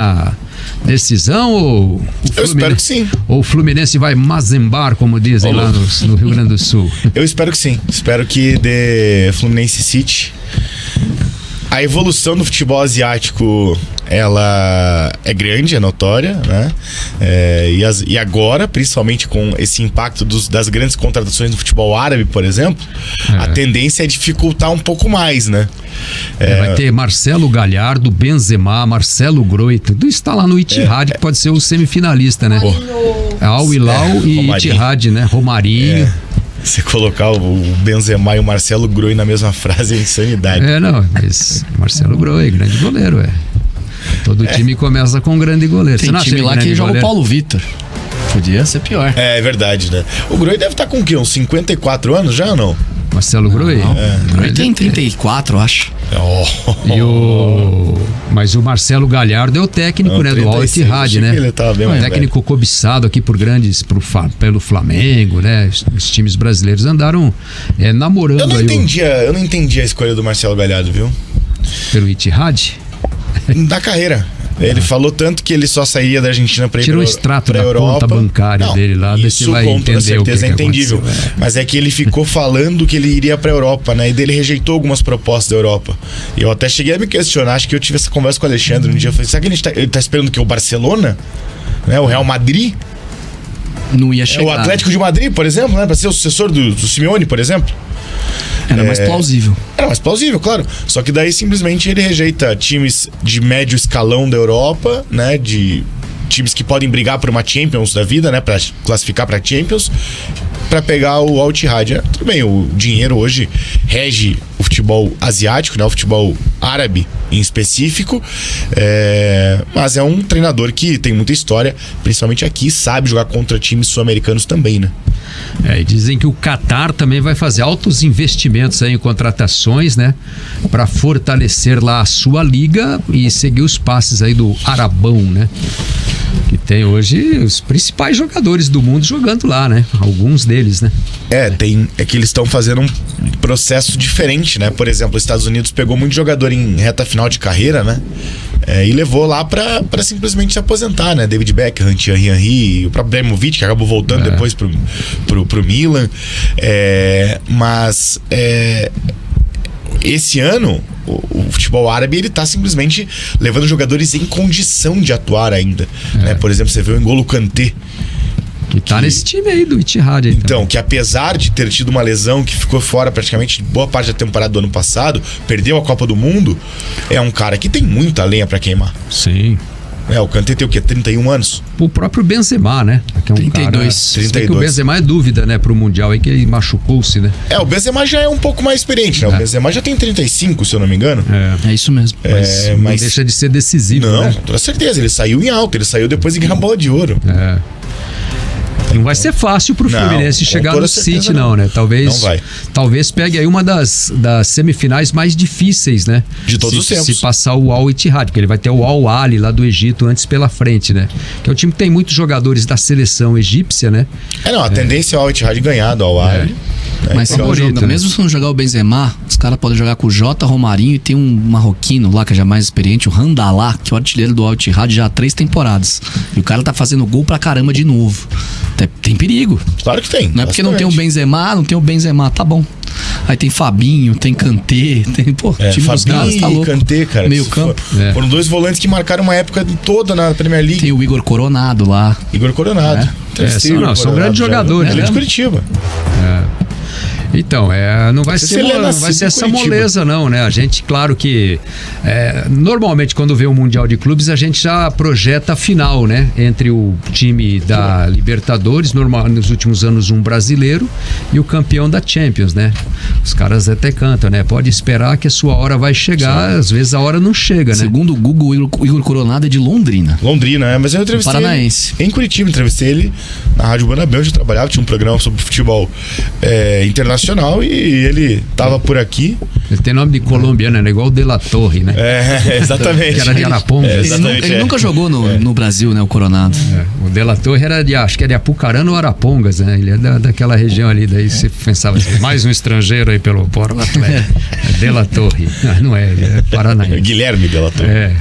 a decisão ou eu espero que sim. Ou o Fluminense vai mazembar, como dizem lá no Rio Grande do Sul? Eu espero que sim. Espero que dê Fluminense City. A evolução do futebol asiático, ela é grande, é notória, né? E agora, principalmente com esse impacto das grandes contratações no futebol árabe, por exemplo, a tendência é dificultar um pouco mais, né? Vai ter Marcelo Galhardo, Benzema, Marcelo Groi, tudo está lá no Ittihad, que pode ser o semifinalista, né? Al Hilal e Ittihad, né? Romarinho. Você colocar o Benzema e o Marcelo Groi na mesma frase é insanidade. Mas Marcelo Groi, grande goleiro, Todo time começa com um grande goleiro. Tem time lá que joga o Paulo Vitor. Podia ser pior. É verdade, né? O Groi deve estar com o quê? Uns 54 anos já ou não? Marcelo Groi? O Groi tem 34, eu acho. Mas o Marcelo Galhardo é o técnico, né, do Al Ittihad, né? Ele tava bem técnico cobiçado aqui pelo Flamengo, né? Os times brasileiros andaram namorando. Eu não entendi a escolha do Marcelo Galhardo, viu? Pelo Ittihad? Da carreira. Ele falou tanto que ele só sairia da Argentina para ir para Tirou o extrato da Europa. Conta bancária dele lá, isso vai com toda certeza é entendível. Mas é que ele ficou falando que ele iria para a Europa, né? E dele rejeitou algumas propostas da Europa. E eu até cheguei a me questionar, acho que eu tive essa conversa com o Alexandre um dia. Eu falei, será que ele tá esperando que o Barcelona? Né? O Real Madrid? Não ia chegar. O Atlético de Madrid, por exemplo, né? Para ser o sucessor do Simeone, por exemplo? Era mais plausível. Era mais plausível, claro. Só que daí simplesmente ele rejeita times de médio escalão da Europa, né? De times que podem brigar por uma Champions da vida, né? Pra classificar pra Champions, pra pegar o Al Ittihad. Tudo bem, o dinheiro hoje rege o futebol asiático, né? O futebol árabe em específico. Mas é um treinador que tem muita história, principalmente aqui, sabe jogar contra times sul-americanos também, né? E dizem que o Qatar também vai fazer altos investimentos aí em contratações, né? Para fortalecer lá a sua liga e seguir os passes aí do Arabão, né? Que tem hoje os principais jogadores do mundo jogando lá, né? Alguns deles, né? É que eles estão fazendo um processo diferente, né? Por exemplo, os Estados Unidos pegou muito jogador em reta final de carreira, né? E levou lá pra simplesmente se aposentar, né? David Beckham, Thierry Henry, o próprio Ibrahimovic, que acabou voltando depois pro Milan. Mas esse ano o futebol árabe, ele tá simplesmente levando jogadores em condição de atuar ainda, né? Por exemplo, você vê o N'Golo Kanté, que tá nesse time aí do Ittihad aí. Então, que apesar de ter tido uma lesão, que ficou fora praticamente boa parte da temporada do ano passado, perdeu a Copa do Mundo, é um cara que tem muita lenha pra queimar. Sim. O Kanté tem o quê? 31 anos? O próprio Benzema, né? Que é um 32. Cara, 32. Que o Benzema é dúvida, né? Pro Mundial aí, que ele machucou-se, né? O Benzema já é um pouco mais experiente, né? O Benzema já tem 35, se eu não me engano. É isso mesmo. Mas não deixa de ser decisivo, não, né? Com toda certeza. Ele saiu em alta, ele saiu depois de ganhar a bola de ouro. Não vai ser fácil pro Fluminense chegar no City, não, né? Talvez pegue aí uma das semifinais mais difíceis, né? De todos os tempos. Se passar o Al Ittihad, porque ele vai ter o Al Ahly lá do Egito antes pela frente, né? Que é um time que tem muitos jogadores da seleção egípcia, né? A tendência é o Al Ittihad ganhar do Al Ahly. Mas mesmo se não jogar o Benzema, os caras podem jogar com o Jota, Romarinho, e tem um marroquino lá que é já mais experiente, o Randallah, que é o artilheiro do Al Ittihad já há 3 temporadas. E o cara tá fazendo gol pra caramba de novo. Tem perigo. Claro que tem. Não é porque não tem o Benzema, tá bom. Aí tem Fabinho, tem Kanté, tem time dos caras, tá louco. Kanté, cara. Meio campo. Foram 2 volantes que marcaram uma época toda na Premier League. Tem o Igor Coronado lá. São grandes jogadores, né? De Curitiba. Então, não vai ser essa moleza, não, né? A gente, claro que normalmente quando vê o Mundial de Clubes, a gente já projeta a final, né? Entre o time da Libertadores, nos últimos anos um brasileiro, e o campeão da Champions, né? Os caras até cantam, né? Pode esperar que a sua hora vai chegar, às vezes a hora não chega, né? Segundo o Google, o Igor Coronado é de Londrina. Mas eu entrevistei Paranaense. Ele em Curitiba, entrevistei ele na Rádio Guanabara, onde eu trabalhava, tinha um programa sobre futebol internacional, e ele tava por aqui. Ele tem nome de colombiano, né? Igual o De La Torre, né? Exatamente. Que era de Arapongas. Ele nunca jogou no Brasil, né? O Coronado. O De La Torre era acho que é de Apucarana ou Arapongas, né? Ele é daquela região ali, daí você pensava assim, mais um estrangeiro aí pelo Porto Atlético. De La Torre. Não é, ele é paranaense. Guilherme De La Torre.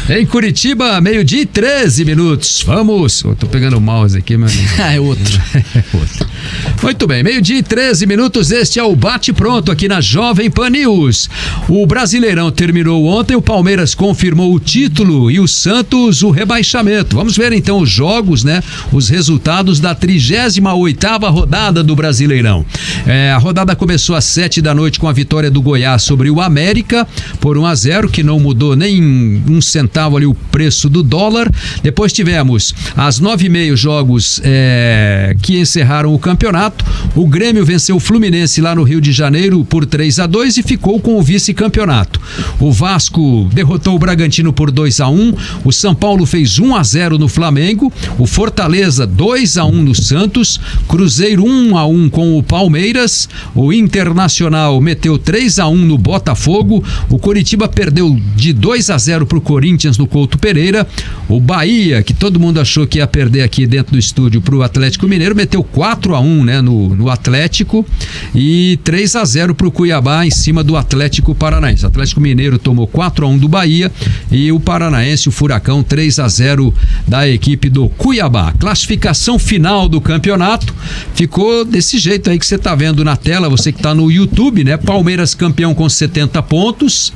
Em Curitiba, 12:13. Vamos. Eu tô pegando o mouse aqui, meu amigo. É outro. Muito bem, 12:13. Este é o Bate-Pronto aqui na Jovem Pan News. O Brasileirão terminou ontem, o Palmeiras confirmou o título e o Santos o rebaixamento. Vamos ver então os jogos, né? Os resultados da 38ª rodada do Brasileirão. A rodada começou às 7h com a vitória do Goiás sobre o América por 1-0, que não mudou nem um centavo ali o preço do dólar. Depois tivemos às 9h30 jogos que encerraram o campeonato. O Grêmio venceu o Fluminense lá no Rio de Janeiro por 3-2 e ficou com o vice-campeonato. O Vasco derrotou o Bragantino por 2-1. O São Paulo fez 1-0 no Flamengo. O Fortaleza 2-1 no Santos. Cruzeiro 1-1 com o Palmeiras. O Internacional meteu 3-1 no Botafogo. O Coritiba perdeu de 2-0 pro Corinthians no Couto Pereira. O Bahia, que todo mundo achou que ia perder aqui dentro do estúdio pro Atlético Mineiro, meteu 4-1, né, no Atlético, e 3-0 pro Cuiabá em cima do Atlético Paranaense. O Atlético Mineiro tomou 4-1 do Bahia e o Paranaense, o Furacão, 3-0 da equipe do Cuiabá. Classificação final do campeonato ficou desse jeito aí que você tá vendo na tela, você que tá no YouTube, né? Palmeiras campeão com 70 pontos,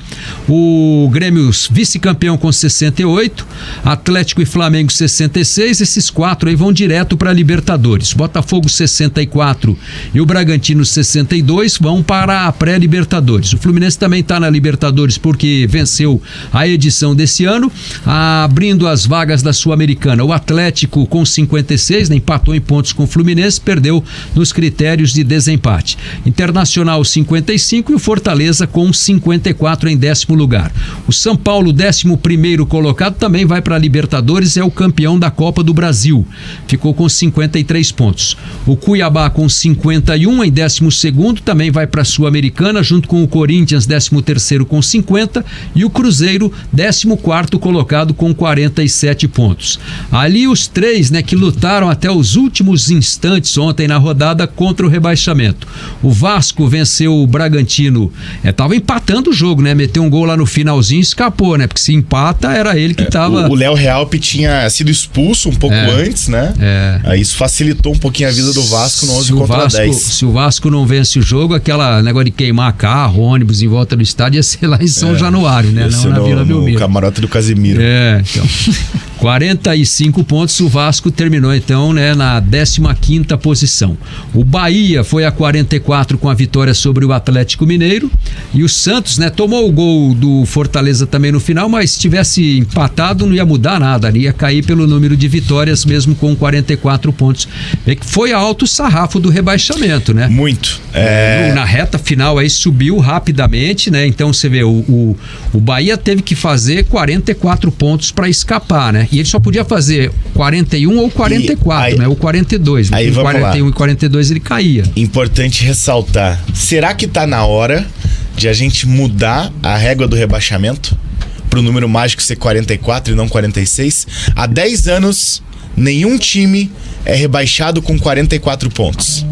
o Grêmio vice-campeão com 68, Atlético e Flamengo 66, esses 4 aí vão direto para Libertadores. Botafogo 64 e o Bragantino 62 vão para a pré-Libertadores. O Fluminense também está na Libertadores porque venceu a edição desse ano, abrindo as vagas da Sul-Americana. O Atlético com 56, né, empatou em pontos com o Fluminense, perdeu nos critérios de desempate. Internacional 55 e o Fortaleza com 54 em 10º lugar. O São Paulo, 11º colocado, também vai para a Libertadores, é o campeão da Copa do Brasil. Ficou com 53 pontos. O Cuiabá com 51 em 12º, também vai para a Sul-Americana, junto com o Corinthians, 13º com 50, e o Cruzeiro, 14º colocado com 47 pontos. Ali os 3, né, que lutaram até os últimos instantes ontem na rodada contra o rebaixamento. O Vasco venceu o Bragantino, tava empatando o jogo, né? Meteu um gol lá no finalzinho e escapou, né? Porque se empata, era ele que tava... O Léo Realpe tinha sido expulso um pouco antes, né? Aí isso facilitou um pouquinho a vida do Vasco no 11 contra 10. Se o Vasco não vence o jogo, aquela negócio de queimar carro, ônibus em volta do estádio ia ser lá em São Januário, né? Não na Vila Belmiro. No camarote do Casimiro. Então... 45 pontos, o Vasco terminou então, né, na 15ª posição. O Bahia foi a 44 com a vitória sobre o Atlético Mineiro, e o Santos, né, tomou o gol do Fortaleza também no final, mas se tivesse empatado não ia mudar nada, ia cair pelo número de vitórias mesmo com 44 pontos. Foi alto o sarrafo do rebaixamento, né? Muito. Na reta final aí subiu rapidamente, né? Então você vê, o Bahia teve que fazer 44 pontos para escapar, né? E ele só podia fazer 41 ou 44, né? Ou 42. Aí vamos 41 lá. E 42 ele caía. Importante ressaltar. Será que tá na hora de a gente mudar a régua do rebaixamento pro número mágico ser 44 e não 46? Há 10 anos, nenhum time é rebaixado com 44 pontos.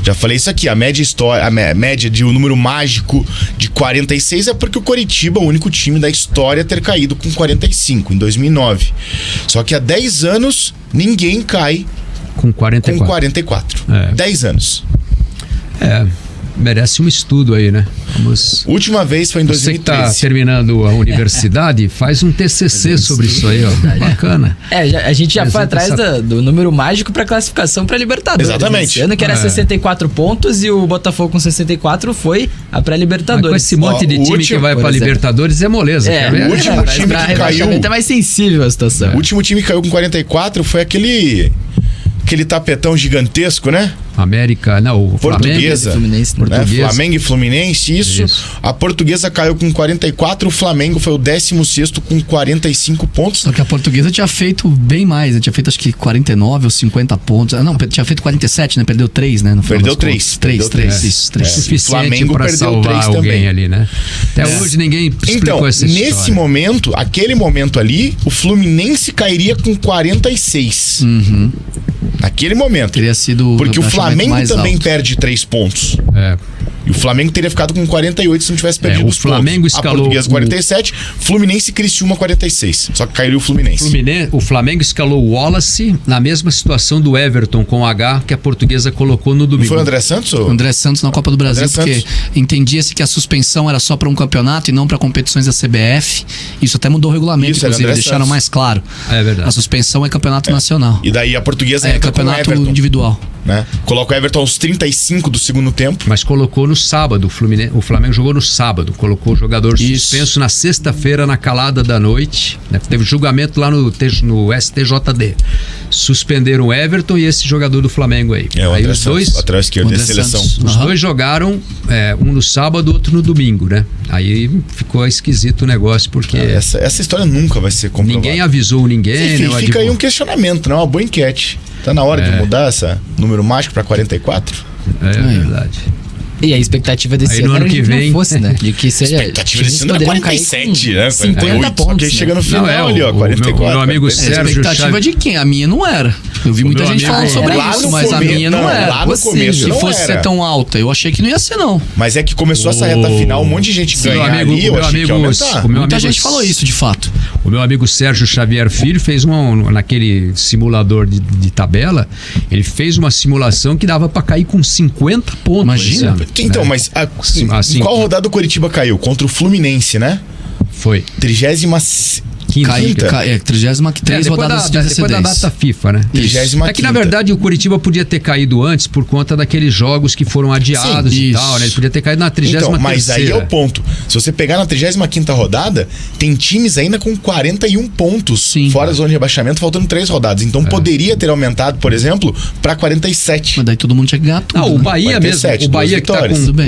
Já falei isso aqui, a média de um número mágico de 46 é porque o Coritiba, o único time da história a ter caído com 45, em 2009. Só que há 10 anos, ninguém cai com 44. 10 anos. Merece um estudo aí, né? Última vez foi em 2013. Você que tá terminando a universidade, faz um TCC sobre isso aí, ó. Bacana. A gente já foi atrás do número mágico para classificação para Libertadores. Exatamente. Esse ano que era 64 pontos e o Botafogo com 64 foi a pré-Libertadores. Com esse monte de time que vai para Libertadores é moleza. O último time que caiu... É mais sensível a situação. O último time que caiu com 44 foi aquele tapetão gigantesco, né? América, não, o Portuguesa, Fluminense, né? Flamengo e Fluminense, isso. A Portuguesa caiu com 44, o Flamengo foi o 16º com 45 pontos. Só que a Portuguesa tinha feito bem mais, tinha feito acho que 49 ou 50 pontos. Não, tinha feito 47, né? Perdeu 3, né? Perdeu 3. 3, isso. 3. Suficiente Flamengo pra perdeu salvar 3 alguém também. Ali, né? Até hoje ninguém explicou essa história. Nesse momento, aquele momento ali, o Fluminense cairia com 46. Naquele momento. Teria sido porque o Flamengo também perde 3 pontos. E o Flamengo teria ficado com 48 se não tivesse perdido os Flamengo pontos. Escalou a Portuguesa 47, Fluminense e Criciúma 46. Só que caiu o Fluminense. O Flamengo escalou o Wallace na mesma situação do Everton com o H que a Portuguesa colocou no domingo. Não foi o André Santos? Ou? André Santos na Copa do Brasil, porque entendia-se que a suspensão era só para um campeonato e não para competições da CBF. Isso até mudou o regulamento, inclusive, deixaram mais claro. É verdade. A suspensão é campeonato nacional. E daí a Portuguesa entra campeonato com o Everton, individual. Né? Coloca o Everton aos 35 do segundo tempo. Mas colocou no sábado, o Flamengo jogou no sábado, colocou o jogador suspenso na sexta-feira, na calada da noite, né? Teve julgamento lá no STJD. Suspenderam o Everton e esse jogador do Flamengo aí. Aí os dois, lateral esquerdo da seleção. Os dois jogaram, um no sábado, outro no domingo, né? Aí ficou esquisito o negócio, porque... Essa história nunca vai ser comprovada. Ninguém avisou ninguém. Enfim, fica aí um questionamento, né? Uma boa enquete. Tá na hora de mudar esse número mágico para 44? É verdade. E a expectativa desse ano era que vem, não fosse, né? De que seja. A expectativa desse ano era 47, né? 50 pontos. Só que aí chega no final ali, ó, 44. Meu amigo Sérgio. A expectativa de quem? A minha não era. Eu vi muita gente falando sobre isso, mas a minha não era. Lá no começo se fosse ser tão alta, eu achei que não ia ser, não. Mas é que começou essa reta final, um monte de gente ganhar ali, eu achei que ia aumentar. Muita gente falou isso, de fato. O meu amigo Sérgio Xavier Filho fez naquele simulador de tabela, ele fez uma simulação que dava pra cair com 50 pontos. Imagina. Então, mas em qual rodada o Coritiba caiu? Contra o Fluminense, né? Foi. 35ª. 33 rodadas de depois da data FIFA, né? 35ª. É que na verdade o Coritiba podia ter caído antes por conta daqueles jogos que foram adiados e tal, né? Ele podia ter caído na 33ª. Então, mas aí é o ponto. Se você pegar na 35ª rodada, tem times ainda com 41 pontos fora da zona de rebaixamento, faltando 3 rodadas. Então poderia ter aumentado, por exemplo, para 47. Mas daí todo mundo tinha que ganhar tudo. Não, o Bahia 47, mesmo.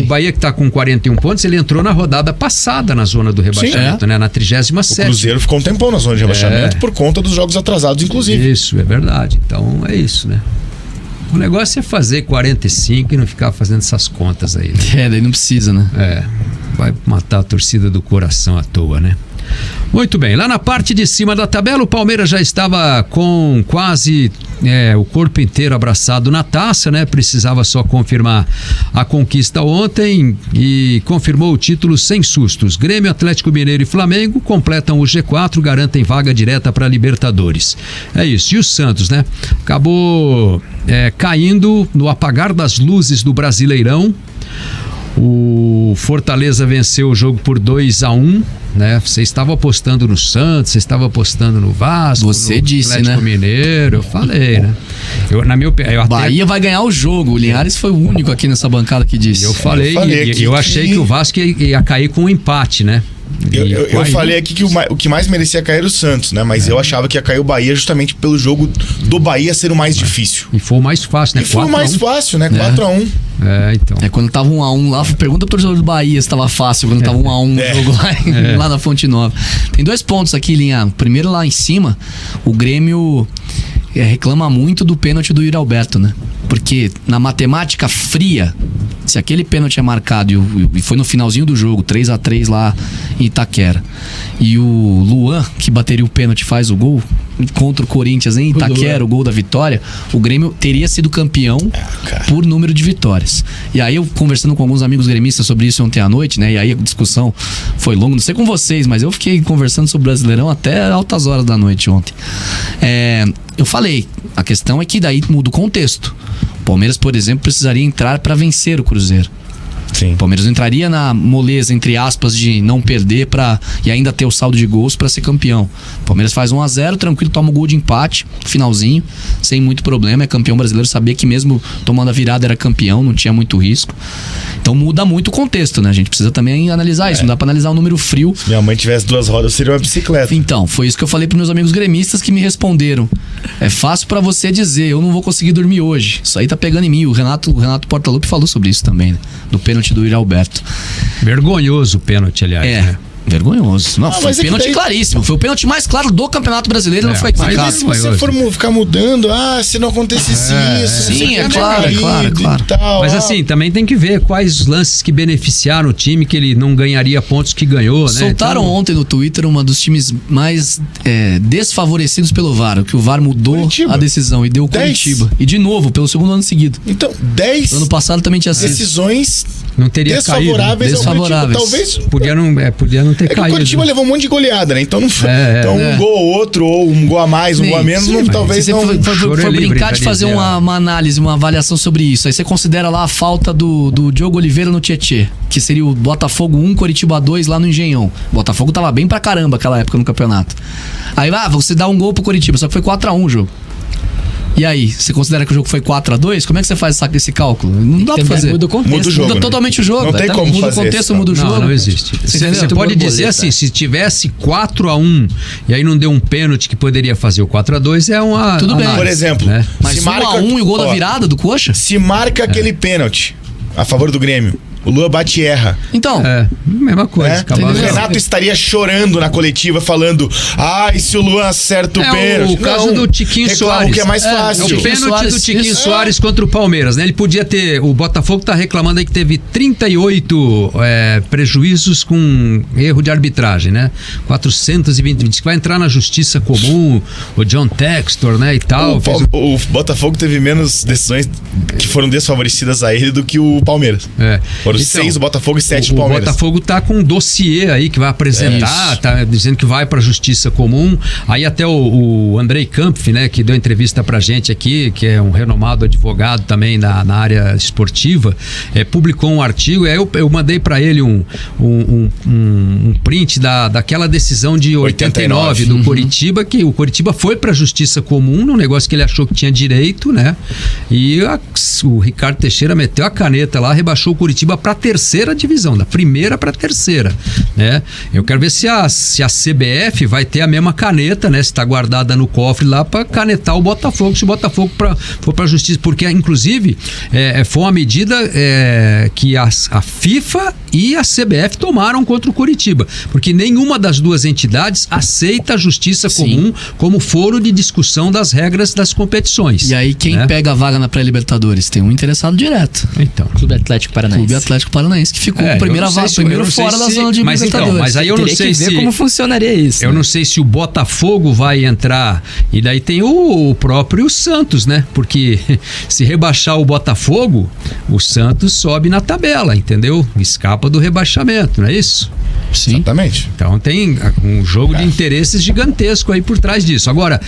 O Bahia que tá com 41 pontos, ele entrou na rodada passada na zona do rebaixamento, né? Na 37ª. O Cruzeiro ficou um tempão na zona de rebaixamento por conta dos jogos atrasados, inclusive. Isso, é verdade. Então é isso, né? O negócio é fazer 45 e não ficar fazendo essas contas aí, né? Daí não precisa, né? Vai matar a torcida do coração à toa, né? Muito bem, lá na parte de cima da tabela o Palmeiras já estava com quase o corpo inteiro abraçado na taça, né? Precisava só confirmar a conquista ontem e confirmou o título sem sustos. Grêmio, Atlético Mineiro e Flamengo completam o G4, garantem vaga direta para Libertadores. É isso, e o Santos, né? Acabou caindo no apagar das luzes do Brasileirão. O Fortaleza venceu o jogo por 2-1, né? Você estava apostando no Santos, você estava apostando no Vasco, você disse, Atlético Mineiro, eu falei, né? Na minha opinião, Bahia vai ganhar o jogo. O Linhares foi o único aqui nessa bancada que disse. Eu falei eu achei que o Vasco ia cair com um empate, né? Eu falei aqui que o que mais merecia cair era o Santos, né? Mas eu achava que ia cair o Bahia justamente pelo jogo do Bahia ser o mais difícil. E foi o mais fácil, né? E foi o mais fácil, né? 4-1. Então. Quando tava 1-1 lá, pergunta pro torcedor do Bahia se tava fácil quando tava 1-1 no jogo lá na Fonte Nova. Tem 2 pontos aqui, Linha. Primeiro, lá em cima, o Grêmio reclama muito do pênalti do Yuri Alberto, né? Porque na matemática fria, se aquele pênalti é marcado e foi no finalzinho do jogo, 3-3 lá em Itaquera, e o Luan, que bateria o pênalti, faz o gol contra o Corinthians em Itaquera, o gol da vitória, o Grêmio teria sido campeão por número de vitórias. E aí eu conversando com alguns amigos gremistas sobre isso ontem à noite, né? E aí a discussão foi longa, não sei com vocês, mas eu fiquei conversando sobre o Brasileirão até altas horas da noite ontem. Eu falei, a questão é que daí muda o contexto. O Palmeiras, por exemplo, precisaria entrar para vencer o Cruzeiro. Sim. O Palmeiras não entraria na moleza, entre aspas, de não perder e ainda ter o saldo de gols para ser campeão. O Palmeiras faz 1-0, tranquilo, toma um gol de empate, finalzinho, sem muito problema. É campeão brasileiro, sabia que mesmo tomando a virada era campeão, não tinha muito risco. Então muda muito o contexto, né? A gente precisa também analisar isso, não dá pra analisar um número frio. Se minha mãe tivesse 2 rodas, seria uma bicicleta. Então, foi isso que eu falei pros meus amigos gremistas que me responderam. É fácil pra você dizer, eu não vou conseguir dormir hoje. Isso aí tá pegando em mim. O Renato Portaluppi falou sobre isso também, né? Do pênalti do Yuri Alberto. Vergonhoso o pênalti, aliás. Né? Vergonhoso. Não, foi um pênalti claríssimo. Foi o pênalti mais claro do Campeonato Brasileiro, não foi Mas se você for ficar mudando, se não acontecesse isso... Sim, é claro. Tal, mas assim, também tem que ver quais os lances que beneficiaram o time, que ele não ganharia pontos que ganhou, né? Soltaram ontem no Twitter uma dos times mais desfavorecidos pelo VAR, que o VAR mudou Curitiba. A decisão e deu o Curitiba. E de novo, pelo segundo ano seguido. Então, 10 ano passado também tinha sido. Decisões não teria desfavoráveis caído, ao Curitiba. Talvez... Podia não ter caído. O Curitiba levou um monte de goleada, né? Então não foi. Um gol ou outro, ou um gol a mais, um gol a menos, talvez não... Foi brincar de fazer uma análise, uma avaliação sobre isso. Aí você considera lá a falta do Diogo Oliveira no Tietê, que seria o Botafogo 1, Coritiba 2 lá no Engenhão. O Botafogo tava bem pra caramba aquela época no campeonato. Aí você dá um gol pro Coritiba, só que foi 4-1 o jogo. E aí, você considera que o jogo foi 4-2? Como é que você faz esse cálculo? Não dá pra fazer. Muda o contexto. Muda o jogo, muda totalmente o jogo. Não tem como muda fazer o contexto, muda o jogo. Não existe. Você pode dizer assim, se tivesse 4-1 e aí não deu um pênalti que poderia fazer o 4-2, é uma... Tudo bem. Por exemplo, né? Mas 1-1 e o gol da virada do Coxa? Se marca aquele pênalti a favor do Grêmio, o Lua bate e erra. Então. Mesma coisa. O Renato estaria chorando na coletiva, falando: e se o Luan acerta o pênalti? O caso do Tiquinho Soares. Que é mais fácil. O pênalti do Tiquinho Soares contra o Palmeiras, né? Ele podia ter. O Botafogo tá reclamando aí que teve 38 prejuízos com erro de arbitragem, né? 420. Diz que vai entrar na justiça comum, o John Textor, né? E tal. O Botafogo teve menos decisões que foram desfavorecidas a ele do que o Palmeiras. Foram 6 o Botafogo e 7 o Palmeiras. O Botafogo tá com um dossiê aí que vai apresentar, tá dizendo que vai pra Justiça Comum. Aí até o Andrei Kampf, né, que deu entrevista pra gente aqui, que é um renomado advogado também na área esportiva, publicou um artigo, e aí eu mandei pra ele um print daquela decisão de 89 do Coritiba, que o Coritiba foi pra Justiça Comum, num negócio que ele achou que tinha direito, né? E o Ricardo Teixeira meteu a caneta lá, rebaixou o Curitiba para a terceira divisão, da primeira para a terceira, né? Eu quero ver se a CBF vai ter a mesma caneta, né? Se está guardada no cofre lá para canetar o Botafogo, se o Botafogo for para a justiça, porque inclusive foi uma medida que a FIFA e a CBF tomaram contra o Curitiba, porque nenhuma das duas entidades aceita a justiça comum como foro de discussão das regras das competições. E aí quem pega a vaga na pré-Libertadores? Tem um interessado direto. Então, Clube Atlético Paranaense, que ficou com primeira vaga, primeiro fora da zona de Libertadores. Mas aí eu não sei se como funcionaria isso. Eu não sei se o Botafogo vai entrar, e daí tem o próprio Santos, né? Porque se rebaixar o Botafogo, o Santos sobe na tabela, entendeu? Escapa do rebaixamento, não é isso? Sim. Exatamente. Então tem um jogo de interesses gigantesco aí por trás disso. Agora,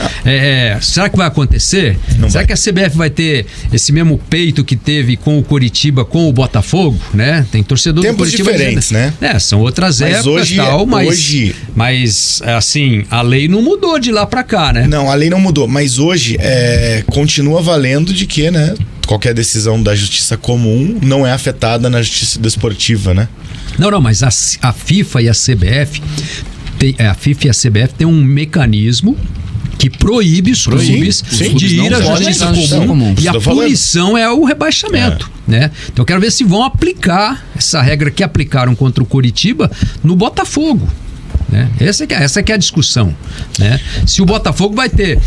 será que vai acontecer? Será que a CBF vai ter esse mesmo peito que teve com o Coritiba, com o Botafogo, né? Tem torcedor do Coritiba diferentes, né? São outras épocas e tal, mas assim, a lei não mudou de lá pra cá, né? Não, a lei não mudou, mas hoje continua valendo de que, né? Qualquer decisão da justiça comum não é afetada na justiça desportiva, né? Não, mas a FIFA e a CBF têm um mecanismo que proíbe os clubes de ir à justiça comum. E a punição é o rebaixamento, né? Então eu quero ver se vão aplicar essa regra que aplicaram contra o Coritiba no Botafogo. Né? Essa que é a discussão, né? Se o Botafogo vai ter,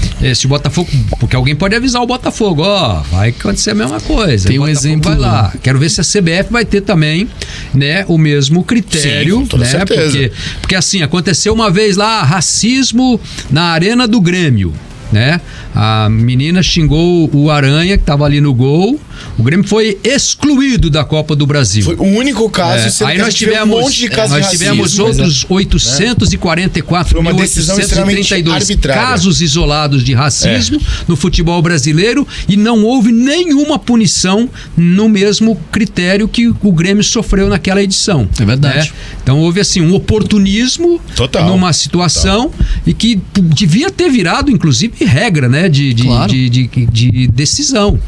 porque alguém pode avisar o Botafogo, vai acontecer a mesma coisa. Tem um exemplo, vai lá. Quero ver se a CBF vai ter também, né, o mesmo critério. Sim, com toda certeza. Porque assim, aconteceu uma vez lá racismo na Arena do Grêmio, né? A menina xingou o Aranha que estava ali no gol. O Grêmio foi excluído da Copa do Brasil. Foi o único caso. Aí nós tivemos um monte de casos nós tivemos outros 844.832 casos isolados de racismo no futebol brasileiro e não houve nenhuma punição no mesmo critério que o Grêmio sofreu naquela edição. É verdade. Né? Então houve assim um oportunismo numa situação e que devia ter virado inclusive regra, né, de decisão.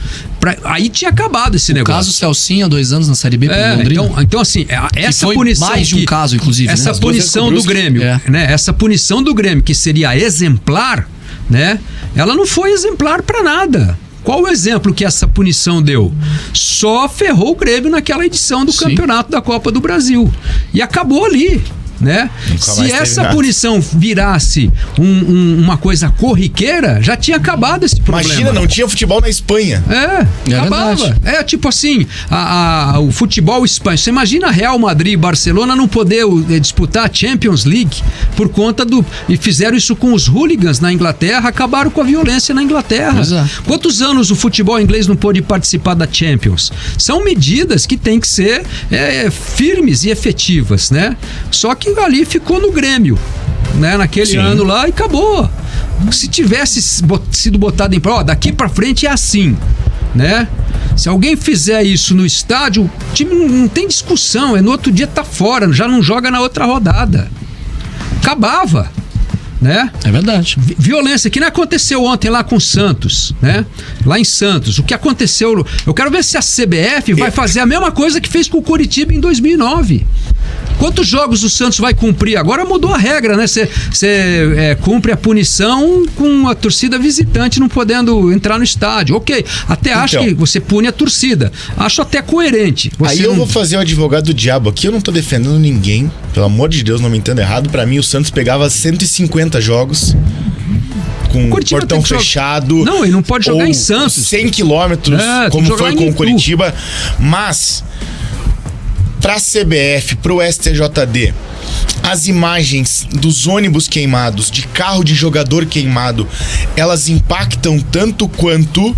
Aí tinha acabado esse negócio. O caso Celcinho há 2 anos na Série B pro Londrina. Então assim, essa punição mais de um caso, inclusive. Essa punição do Grêmio, né? Essa punição do Grêmio que seria exemplar, né? Ela não foi exemplar para nada. Qual o exemplo que essa punição deu? Só ferrou o Grêmio naquela edição do campeonato da Copa do Brasil. E acabou ali. né? Se essa punição virasse uma coisa corriqueira, já tinha acabado esse problema. Imagina, não tinha futebol na Espanha. Acabava. Verdade. Tipo assim, o futebol espanhol. Você imagina Real Madrid e Barcelona não poder disputar a Champions League por conta e fizeram isso com os hooligans na Inglaterra, acabaram com a violência na Inglaterra. Quantos anos o futebol inglês não pôde participar da Champions? São medidas que têm que ser firmes e efetivas, né? Só que ali ficou no Grêmio, né? Naquele ano lá, e acabou. Se tivesse sido botado em prova, daqui pra frente é assim, né? Se alguém fizer isso no estádio, o time não tem discussão, no outro dia tá fora, já não joga na outra rodada. Acabava, né? É verdade. Violência, que não aconteceu ontem lá com o Santos, né? Lá em Santos. O que aconteceu... Eu quero ver se a CBF vai fazer a mesma coisa que fez com o Coritiba em 2009. Quantos jogos o Santos vai cumprir? Agora mudou a regra, né? Você cumpre a punição com a torcida visitante não podendo entrar no estádio. Ok, até acho que você pune a torcida. Acho até coerente. Eu vou fazer o advogado do diabo aqui. Eu não tô defendendo ninguém. Pelo amor de Deus, não me entenda errado. Pra mim, o Santos pegava 150 jogos com portão fechado. Não, ele não pode jogar em Santos. 100 quilômetros, como foi com o Coritiba. Mas... Para a CBF, para o STJD, as imagens dos ônibus queimados, de carro de jogador queimado, elas impactam tanto quanto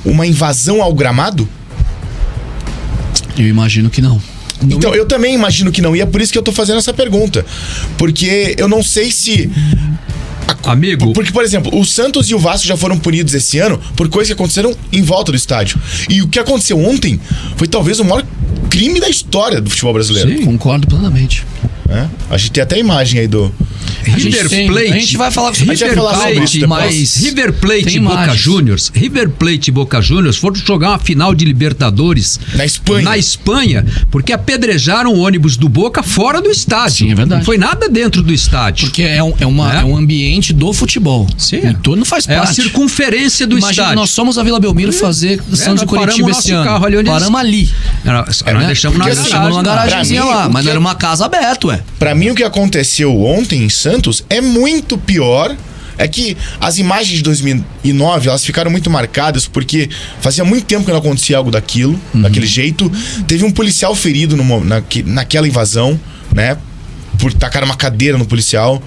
uma invasão ao gramado? Eu imagino que não. Então, eu também imagino que não, e é por isso que eu tô fazendo essa pergunta. Porque eu não sei se... Amigo... Porque, por exemplo, o Santos e o Vasco já foram punidos esse ano por coisas que aconteceram em volta do estádio. E o que aconteceu ontem foi talvez o maior crime da história do futebol brasileiro. Sim, concordo plenamente. A gente tem até a imagem aí do... River Plate. A gente vai falar sobre isso mas River Plate e Boca Juniors. River Plate e Boca Juniors foram jogar uma final de Libertadores na Espanha, porque apedrejaram o ônibus do Boca fora do estádio. Sim, é verdade. Não foi nada dentro do estádio. Porque é um ambiente do futebol. Sim. O entorno faz parte. É a circunferência do estádio. Nós somos a Vila Belmiro fazer Santos e Coritiba esse ano. Carro ali paramos ali. Nós deixamos numa garagemzinha lá, mas não era uma casa aberta, Pra mim, o que aconteceu ontem em Santos é muito pior. É que as imagens de 2009, elas ficaram muito marcadas porque fazia muito tempo que não acontecia algo daquilo, daquele jeito. Teve um policial ferido naquela invasão, né? Por tacar uma cadeira no policial.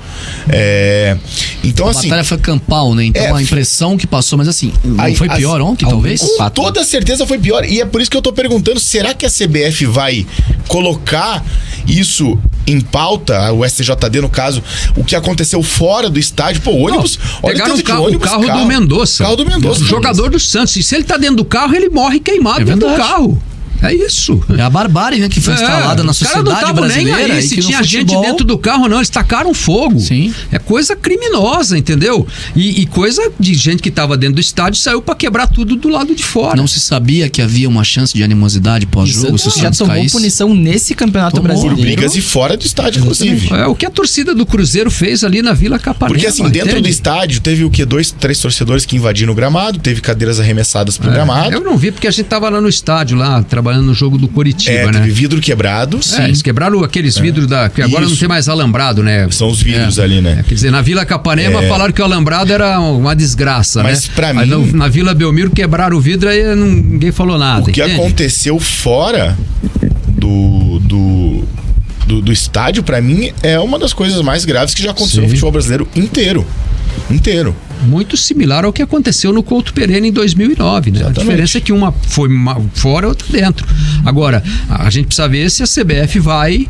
Então, assim... A batalha foi campal, né? Então a impressão que passou, mas assim, não foi pior ontem, talvez? Com toda certeza foi pior. E é por isso que eu tô perguntando, será que a CBF vai colocar isso em pauta, o STJD no caso, o que aconteceu fora do estádio? Pô, ônibus... Pegaram o carro do Mendonça. Carro do Mendonça. O jogador do Santos. E se ele tá dentro do carro, ele morre queimado dentro do carro. É isso. É a barbárie, né, que foi instalada na sociedade brasileira. Nem aí, se tinha gente dentro do carro, não, eles tacaram fogo. Sim. É coisa criminosa, entendeu? E coisa de gente que estava dentro do estádio saiu para quebrar tudo do lado de fora. Não se sabia que havia uma chance de animosidade pós-jogo. Isso já tomou punição nesse Campeonato Brasileiro. Por brigas e fora do estádio, inclusive. É o que a torcida do Cruzeiro fez ali na Vila Capanema. Porque assim, dentro do estádio, teve o quê? 2, 3 torcedores que invadiram o gramado, teve cadeiras arremessadas pro gramado. Eu não vi porque a gente tava lá no estádio, lá, trabalhando no jogo do Coritiba. Teve vidro quebrado. Eles quebraram aqueles vidros que agora não tem mais alambrado, né? São os vidros ali, né? Quer dizer, na Vila Capanema falaram que o alambrado era uma desgraça, mas né? Pra mim... Na Vila Belmiro quebraram o vidro e ninguém falou nada. O que aconteceu fora do estádio, pra mim, é uma das coisas mais graves que já aconteceu no futebol brasileiro inteiro. Muito similar ao que aconteceu no Couto Pereira em 2009, né? Exatamente. A diferença é que uma foi fora e outra dentro. Agora, a gente precisa ver se a CBF vai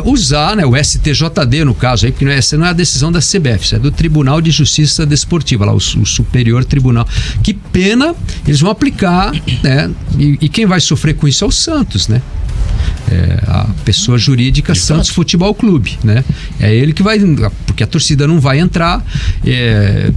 usar, né, o STJD no caso, aí, porque essa não é a decisão da CBF, isso é do Tribunal de Justiça Desportiva, lá, o Superior Tribunal. Que pena eles vão aplicar, né? E quem vai sofrer com isso é o Santos, né? A pessoa jurídica Santos Futebol Clube, né? É ele que vai... porque a torcida não vai entrar.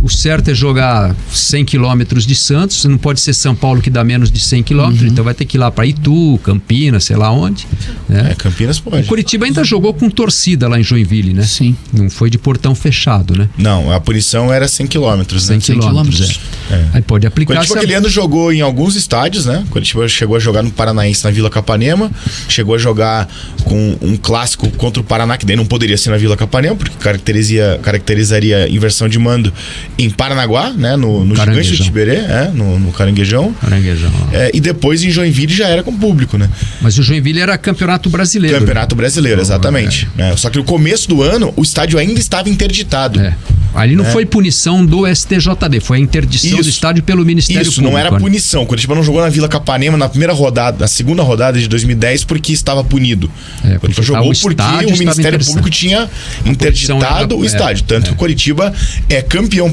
O certo é jogar 100 quilômetros de Santos, não pode ser São Paulo que dá menos de 100 quilômetros, então vai ter que ir lá para Itu, Campinas, sei lá onde. Né? Campinas pode. O Coritiba ainda jogou com torcida lá em Joinville, né? Sim. Não foi de portão fechado, né? Não, a punição era 100 quilômetros, 100 quilômetros. Aí pode aplicar. Coritiba aquele ano jogou em alguns estádios, né? Coritiba chegou a jogar no Paranaense, na Vila Capanema, chegou a jogar com um clássico contra o Paraná, que daí não poderia ser na Vila Capanema, porque caracterizaria a inversão de mando em Paranaguá, né? No Gigante de Tiberê, no Caranguejão. E depois em Joinville já era com público, né? Mas o Joinville era Campeonato Brasileiro. Campeonato Brasileiro, exatamente. Só que no começo do ano, o estádio ainda estava interditado. Ali não foi punição do STJD, foi a interdição do estádio pelo Ministério Público. Isso, não era punição. O Coritiba não jogou na Vila Capanema na primeira rodada, na segunda rodada de 2010, porque estava punido. O Coritiba jogou porque o Ministério Público tinha interditado o estádio. Tanto que o Coritiba é campeão